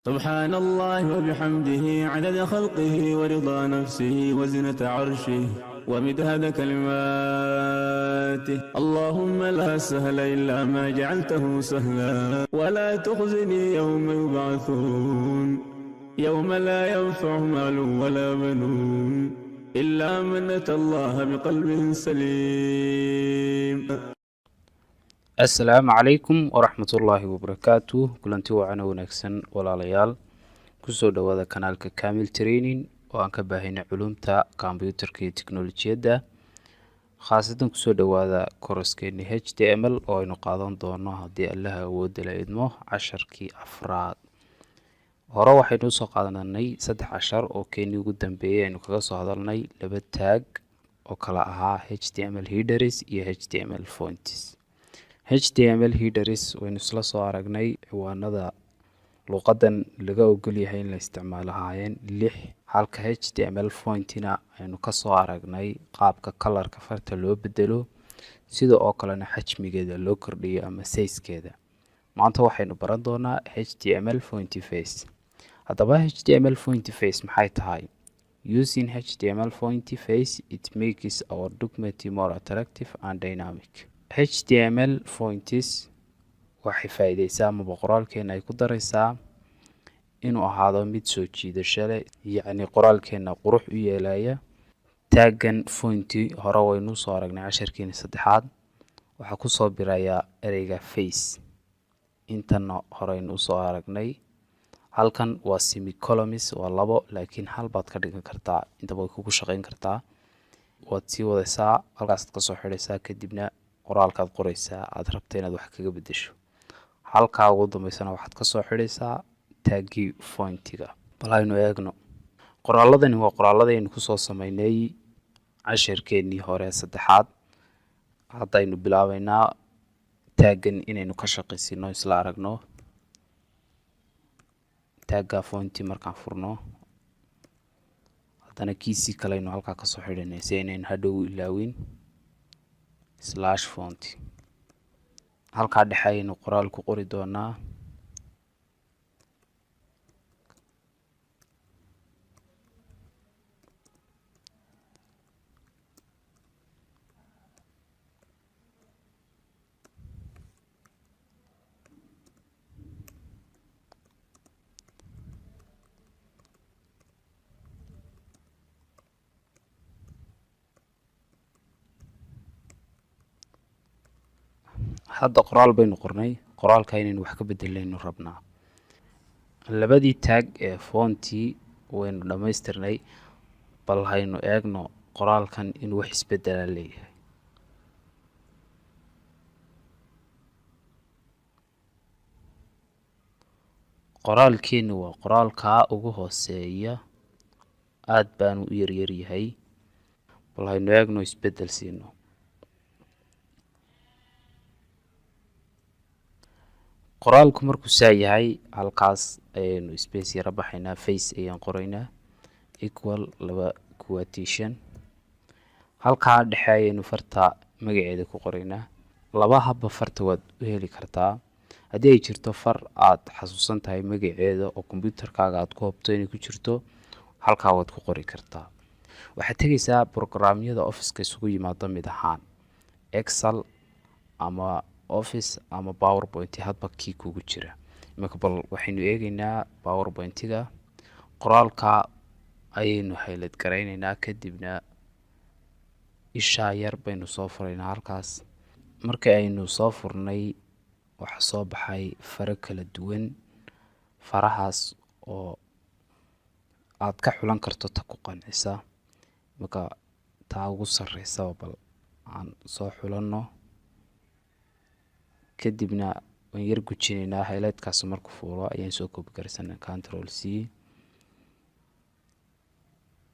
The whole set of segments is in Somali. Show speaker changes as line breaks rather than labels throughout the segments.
سبحان الله وبحمده عدد خلقه ورضا نفسه وزنة عرشه ومداد كلماته. اللهم لا سهل إلا ما جعلته سهلا ولا تخزني يوم يبعثون يوم لا ينفع مال ولا بنون إلا من أتى الله بقلب سليم.
asalaamu calaykum waraxmatullaahi wabarakaatu. kulanti wacan wanaagsan walaalayaal, kusoo dhawaada kanaalka kamil training oo aan ka baahinay culumta kombyuutarka iyo teknolojiyadda. khaasatan kusoo dhawaada koroskeeni html oo aynu qaadan doono haddii allaha awooda la idmo casharkii afraad. hore waxaynu usoo qaadanay 3 cashar oo keenii ugu dambeeyay aynu kaga soo hadalnay 2 taag oo kala ahaa html headers iyo html fonts. html headers waynu isla soo aragnay ciwaanada luqadan laga ogol yahay in la isticmaalo haayeen 6, halka html fontina aynu ka soo aragnay qaabka colorka farta loo bedelo, sida oo kalena xajmigeeda loo kordhiyo ama size-keeda. maanta waxaynu baran doonaa html font face. haddaba html font face maxay tahay? Using html font face, it makes our document more attractive and dynamic. html fonts waxay faa'iideysaa ama qoraalkeena ay ku daraysaa inuu ahaado mid soo jiidasho leh, yacni qoraalkeena qurux u yeelaya. taagan fonti hore waynu soo aragnay casharkeena 3aad, waxaa ku soo biraya ereyga face. intana horeynu soo aragnay. halkan waa semicolons, waa 2 laakiin hal baad ka dhigan kartaa, intaba way kugu shaqeyn kartaa. waad sii wadaysaa, halkaasaad ka soo xidhaysaa, kadibna qoraalkaad qoraysaa aad rabta inaad wax kaga bedesho. halkaa ugu dambeysana waxaad ka soo xidhaysaa taagii fontiga. bal aynu eegno. qoraaladani waa qoraaladaynu kusoo sameynay casharkeenii hore 3aad. haddaynu bilaabeynaa taagan inaynu ka shaqaysino isla aragno. taaga fonti markaan furno, haddana kiisii kaleynu halkaa kasoo xidhanay si inaynu hadhow ilaawin /font. halkaa dhexe ayaynu qoraal ku qori doonaa. hadda qoraal baynu qornay, qoraalka inaynu wax ka bedelaynu rabnaa. labadii taag ee fonti waynu dhamaystirnay, bal haynu eegno qoraalkan inuu wax isbedela leeyahay. qoraalkeenu waa qoraalka ugu hooseeya, aad baanu u yaryar yahay. bal haynu eegno isbedel siino. qoraalku markuu saa yahay, halkaas ayaynu space yara baxaynaa, face ayaan qoraynaa equal 2 quotation. halkaa dhexe ayaynu farta magaceeda ku qoraynaa. 2 habba farta waad u heli kartaa. haddii ay jirto far aad xasuusan tahay magaceeda oo kombyuutarkaaga aad ku hubto inay ku jirto, halkaa waad ku qori kartaa. waxaad tegaysaa programyada office-ka isugu yimaado mid ahaan Excel ama Office ama PowerPoint, hadba kii kugu jira. imika bal waxaynu eegaynaa PowerPoint-ga. qoraalka ayaynu highlight garaynaynaa, kadibna isha yar baynu soo furaynaa halkaas. markii aynu soo furnay, waxa soo baxay faro kala duwan. farahaas oo aad ka xulan karto ta ku qancisa. marka taa ugu sarreysa bal aan soo xulano, kadibna waan yar gujinaynaa. highlightkaas markuu fuulo ayaan soo koobi karsanaa Ctrl C.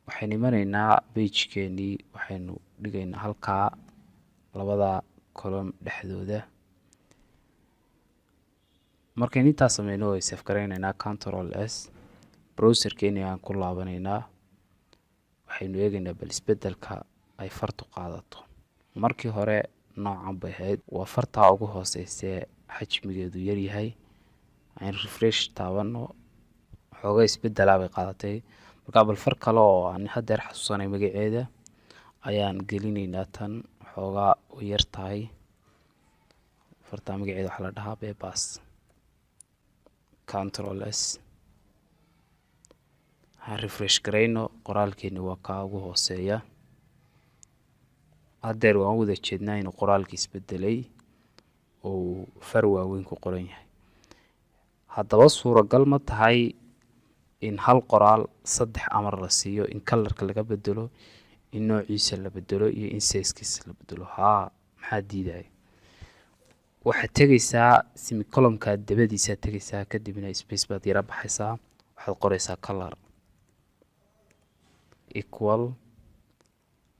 waxaynu imanaynaa page-keenii, waxaynu dhigaynaa halkaa 2 column dhexdooda. markaynu intaas sameyno way save garaynaynaa Ctrl S. browserkeeni aan ku laabanaynaa. waxaynu eegaynaa bal isbedelka ay fartu qaadato. markii hore noocan bay ahayd, waa fartaa ugu hooseysa xajmigeedu yar yahay. aan refresh taabano, xoogaa isbedelaa bay qaadatay. marka bal far kale oo aan hadeer xasuusanay magaceeda ayaan gelinaynaa. tan xoogaa u yar tahay. fartaa magaceeda waxaa la dhahaa bebas. control s waxaan refresh garayno. qoraalkeeni waa kaa ugu hooseeya. hadeer waan wada jeednaa inuu qoraalka isbedelay oo far waaweyn ku qoran yahay. haddaba suuragal ma tahay in hal qoraal 3 amar la siiyo, in kalarka laga bedelo, in noociisa la bedelo iyo in size-kiisa la bedelo? haa, maxaa diidaya? waxaad tegaysaa semicolumka dabadiisa tegaysaa, kadibna space baad yara baxaysaa. waxaad qoraysaa color equal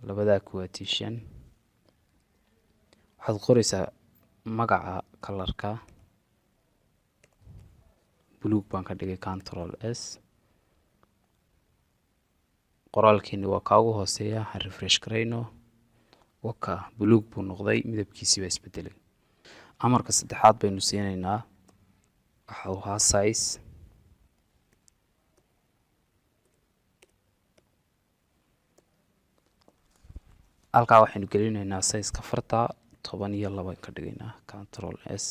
labada quotation. waxaad qoraysaa magaca colorka. buluug baan ka dhigay control s. qoraalkeeni waa kaa ugu hooseeya. waxaan refresh garayno. waka buluug buu noqday, midabkiisii baa isbedelay. amarka saddexaad baynu siinaynaa. waxa uu ahaa size. halkaa waxaynu gelinaynaa size-ka farta 12 ka dhigaynaa control s.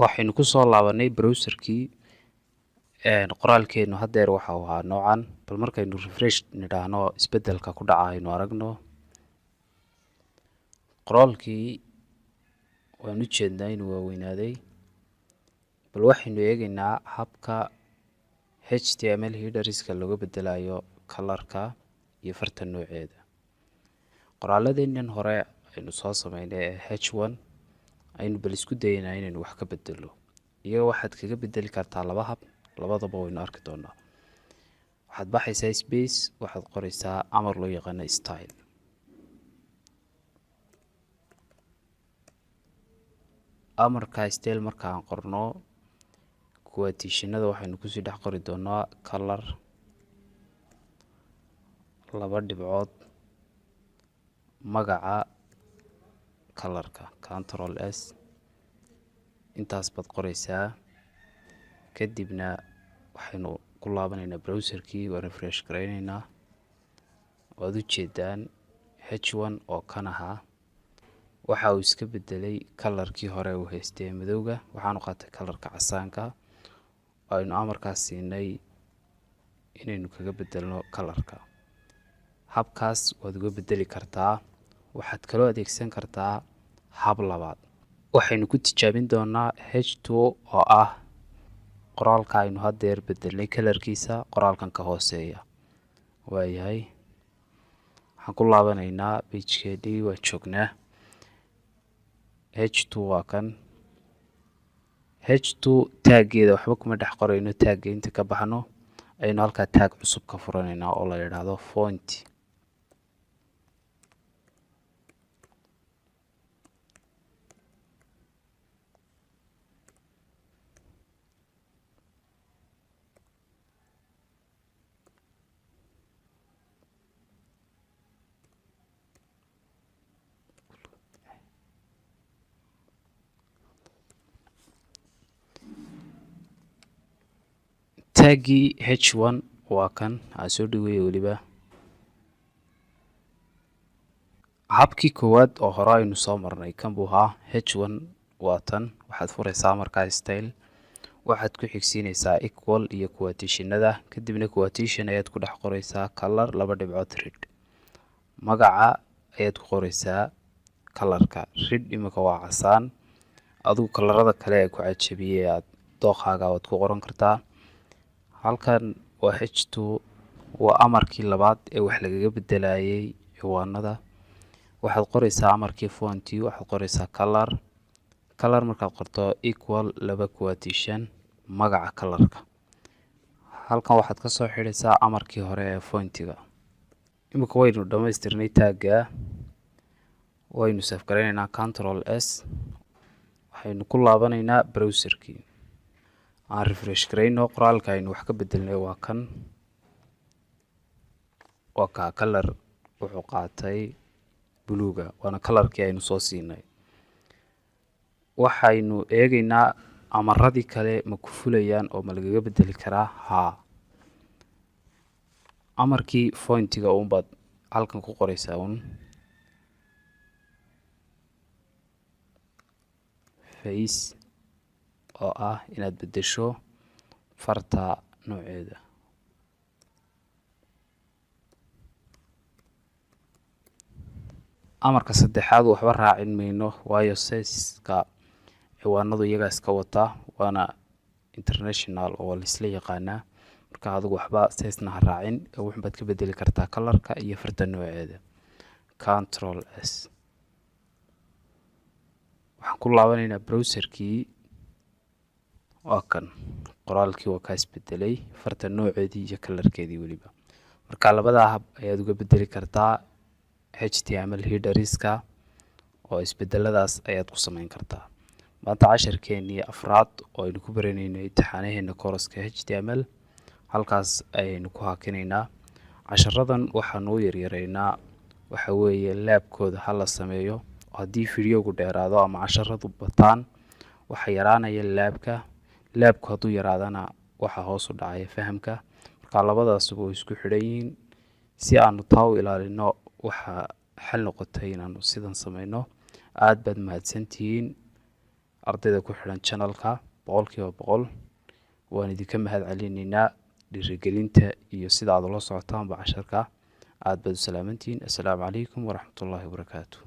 waxaynu kusoo laabanay browserkii. qoraalkeenu hadeer waxa uu ahaa noocan. bal markaynu refresh nidhaahno isbedelka ku dhaca aynu aragno. qoraalkii waan u jeednaa inuu waaweynaaday. bal waxaynu eegaynaa habka html headerska looga bedelayo kalarka iyo farta nooceeda. qoraaladeenan hore aynu soo sameynay ee h1 aynu bal isku dayaynaa inaynu wax ka bedelo. iyaga waxaad kaga bedeli kartaa 2 hab, labadaba waynu arki doonaa. waxaad baxaysaa space, waxaad qoraysaa amar loo yaqaano style. amarka style markaan qorno quotationada waxaynu kusii dhex qori doonaa color 2 dhibcood magaca colorka control s. intaas baad qoraysaa. kadibna waxaynu ku laabanaynaa browserkii. waa refresh garaynaynaa. waad u jeedaan h1 oo kan ahaa waxa uu iska bedelay kalarkii hore uu haystay madowga. waxaanu qaatay kalarka casaanka. aynu amarkaas siinay inaynu kaga bedelno kalarka. habkaas waad uga bedeli kartaa. waxaad kaloo adeegsan kartaa hab labaad. waxaynu ku tijaabin doonaa h2 oo ah qoraalka aynu hadeer bedelnay kalarkiisa qoraalkan ka hooseeya. waayahay, waxaan ku laabanaynaa pagekeedii. waa joognaa. h2 waa kan. h2 taageeda waxba kuma dhex qorayno. taagga inta ka baxno aynu halkaa taag cusub ka furanaynaa oo la yidhaahdo font. taagii h1 waa kan. aan soo dhaweeyay weliba. habkii koowaad oo hore aynu soo marnay kan buu ahaa. h1 waa tan. waxaad furaysaa markaa style. waxaad ku xigsiinaysaa equal iyo quotationada. kadibna quotation ayaad ku dhex qoraysaa color 2 dhibcood red. magaca ayaad ku qoraysaa kalarka. red imika waa casaan. adigu kalarada kale ee ku cajabiyey aad dooqaaga waad ku qoran kartaa. halkan waa h2. waa amarkii labaad ee wax lagaga bedelayay ciwaanada. waxaad qoraysaa amarkii fonti. waxaad qoraysaa color. color markaad qorto equal 2 quotation magaca kalarka. halkan waxaad ka soo xidhaysaa amarkii hore ee fontiga. imika waynu dhammaystirnay taagga. waynu save garaynaynaa control s. waxaynu ku laabanaynaa browserkii. aan refresh garayno. qoraalka aynu wax ka bedelnay waa kan. waa kaa color wuxuu qaatay buluuga. waana kalarkii aynu soo siinay. waxaynu eegaynaa amaradii kale ma ku fulayaan oo ma lagaga bedeli karaa haa. amarkii fointiga unbaad halkan ku qoraysaa un face oo ah inaad bedesho farta nooceeda. amarka saddexaad waxba raacin mayno waayo sizeska ciwaanadu iyaga iska wata waana international oo la isla yaqaanaa, marka adigu waxba size-na ha raacin wuxuu baad ka bedeli kartaa colorka iyo farta nooceeda. Control S. waxaan ku laabanaynaa browserkii, waa kan qoraalkii waa ka isbedelay farta nooceedii iyo colorkeedii weliba. marka labadaa hab ayaad uga bedeli kartaa HTML headerska oo isbedeladaas ayaad ku samayn kartaa. maanta casharkeenii afraad oo aynu ku baranayno imtixaanaheena kooraska HTML halkaas ayaynu ku hakinaynaa. casharadan waxaan u yaryaraynaa waxa weeye laabkooda hala sameeyo. haddii fiidiyowgu dheeraado ama casharadu bataan waxa yaraanaya laabku hadduu yaraadana waxa hoos u dhacaya fahamka. marka labadaasuba way isku xidhan yihiin. si aanu taa u ilaalino waxa xal noqotay inaanu sidan samayno. aad baad mahadsantihiin ardayda ku xidhan channelka 100%. waan idinka mahad celinaynaa dhiirigelinta iyo sida aad ula socotaanba casharka. aad baad u salaamantihiin. assalaamu calaykum waraxmatullaahi wabarakaatuh.